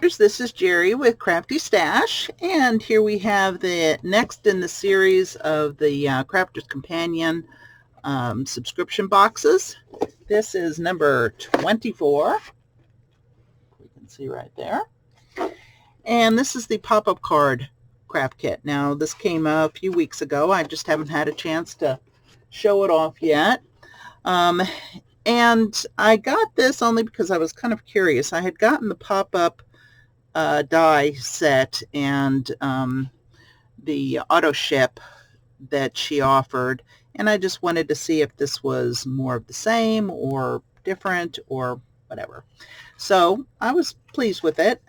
This is Jerry with Crafty Stash, and here we have the next in the series of the Crafter's Companion subscription boxes. This is number 24. We can see right there. And this is the pop-up card craft kit. Now, this came a few weeks ago. I just haven't had a chance to show it off yet. And I got this only because I was kind of curious. I had gotten the pop-up die set and the auto ship that she offered, and I just wanted to see if this was more of the same or different or whatever. So I was pleased with it,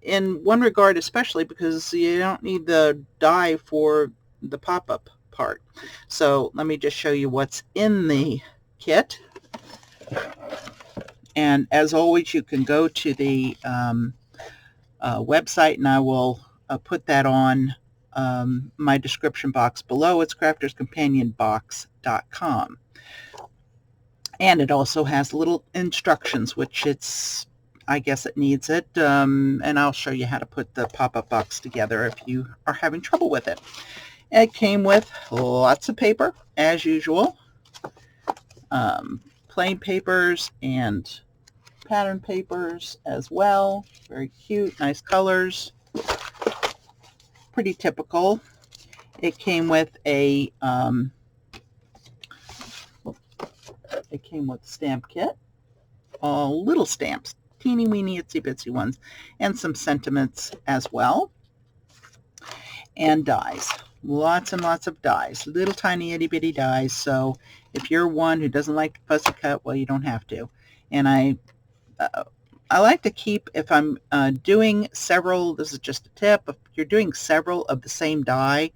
in one regard especially because you don't need the die for the pop-up part. So let me just show you what's in the kit. And as always, you can go to the website, and I will put that on my description box below. It's crafterscompanionbox.com. And it also has little instructions, which I guess it needs it. And I'll show you how to put the pop-up box together if you are having trouble with it. It came with lots of paper, as usual. Plain papers and pattern papers as well. Very cute, nice colors. Pretty typical. It came with a stamp kit. All little stamps, teeny weeny itsy bitsy ones, and some sentiments as well. And dies. Lots and lots of dies. Little tiny itty bitty dies. So if you're one who doesn't like to fussy cut, well, you don't have to. And I like to keep, if I'm doing several, this is just a tip, if you're doing several of the same die,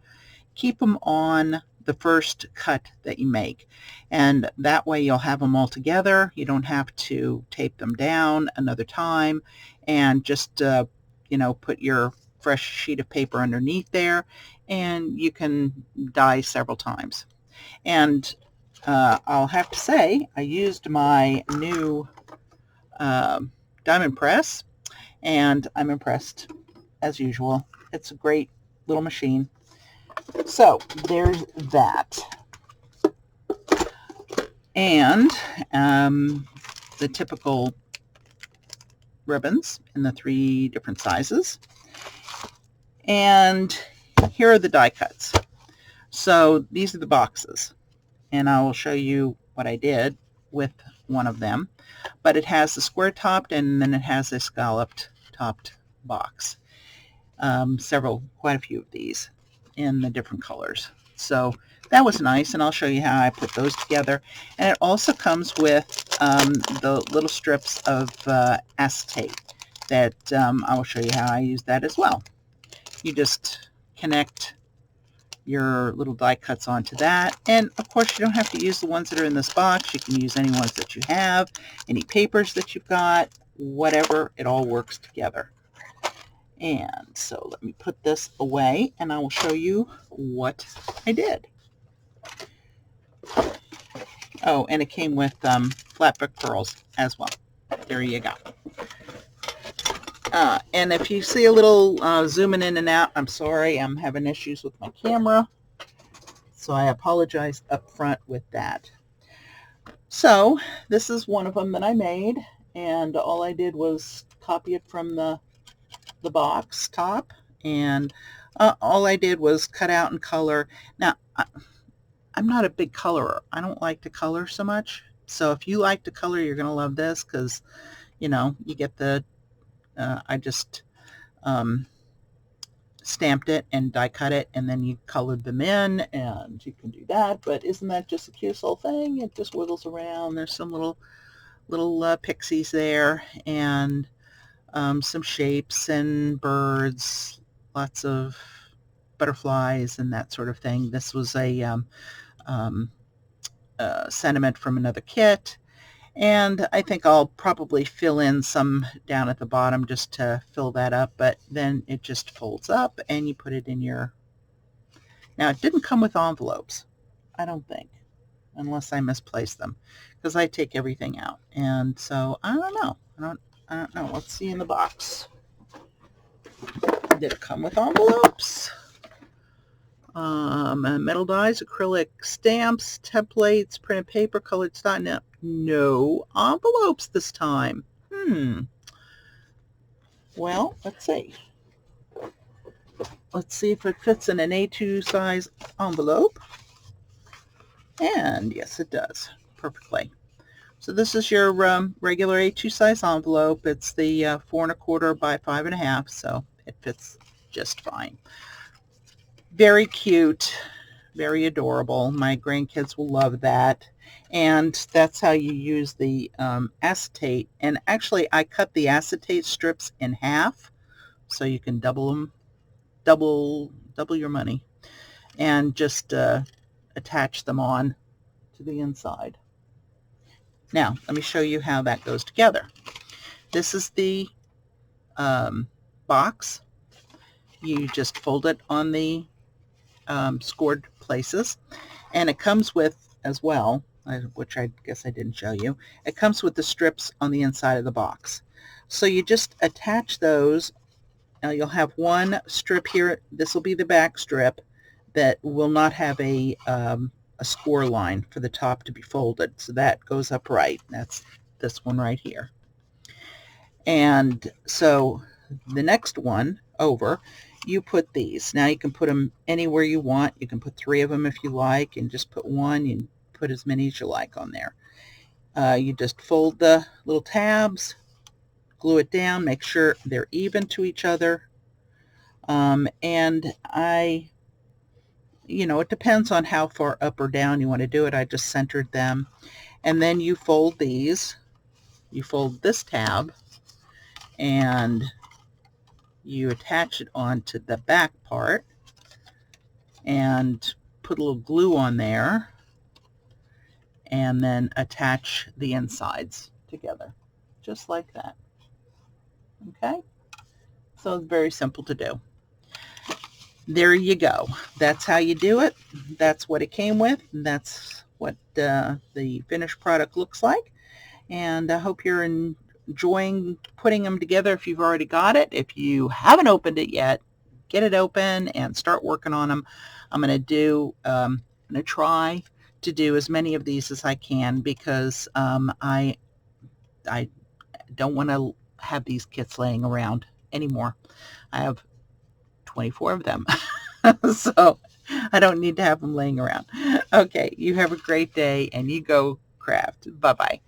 keep them on the first cut that you make. And that way you'll have them all together. You don't have to tape them down another time, and just, put your fresh sheet of paper underneath there, and you can die several times. And I'll have to say, I used my new diamond press, and I'm impressed as usual. It's a great little machine. So there's that. And the typical ribbons in the 3 different sizes. And here are the die cuts. So these are the boxes, and I will show you what I did with one of them. But it has the square topped, and then it has a scalloped topped box. Quite a few of these in the different colors. So that was nice, and I'll show you how I put those together. And it also comes with the little strips of acetate that I will show you how I use that as well. You just connect your little die cuts onto that, and of course you don't have to use the ones that are in this box. You can use any ones that you have, any papers that you've got, whatever, it all works together. And so let me put this away, and I will show you what I did. Oh, and it came with flatbook pearls as well. There you go. And if you see a little zooming in and out, I'm sorry, I'm having issues with my camera, so I apologize up front with that. So this is one of them that I made, and all I did was copy it from the box top, and all I did was cut out and color. Now, I'm not a big colorer. I don't like to color so much. So if you like to color, you're going to love this, because, you get the I just stamped it and die cut it, and then you colored them in, and you can do that. But isn't that just a cute little thing? It just wiggles around. There's some little pixies there, and some shapes and birds, lots of butterflies and that sort of thing. This was a sentiment from another kit. And I think I'll probably fill in some down at the bottom just to fill that up, but then it just folds up and you put it in your... Now, it didn't come with envelopes, I don't think, unless I misplaced them, because I take everything out. And so, I don't know. I don't know. Let's see in the box. Did it come with envelopes? Metal dies, acrylic stamps, templates, printed paper, colored style. No envelopes this time. Well, let's see. Let's see if it fits in an A2 size envelope. And yes, it does perfectly. So this is your regular A2 size envelope. It's the 4 1/4 by 5 1/2, so it fits just fine. Very cute, very adorable. My grandkids will love that. And that's how you use the acetate. And actually, I cut the acetate strips in half, so you can double them, double your money, and just attach them on to the inside. Now, let me show you how that goes together. This is the box. You just fold it on the scored places, and it comes with, as well, which I guess I didn't show you, it comes with the strips on the inside of the box. So you just attach those. Now you'll have one strip here. This will be the back strip that will not have a score line for the top to be folded. So that goes up right. That's this one right here. And so the next one over, you put these. Now you can put them anywhere you want. You can put 3 of them if you like, and just put one. You put as many as you like on there. You just fold the little tabs, glue it down, make sure they're even to each other. And it depends on how far up or down you want to do it. I just centered them. And then you fold these. You fold this tab, and you attach it onto the back part and put a little glue on there, and then attach the insides together, just like that. Okay? So it's very simple to do. There you go. That's how you do it. That's what it came with. That's what the finished product looks like. And I hope you're enjoying putting them together if you've already got it. If you haven't opened it yet, get it open and start working on them. I'm going to try to do as many of these as I can, because I don't want to have these kits laying around anymore. I have 24 of them. So I don't need to have them laying around. Okay, you have a great day, and you go craft. Bye-bye.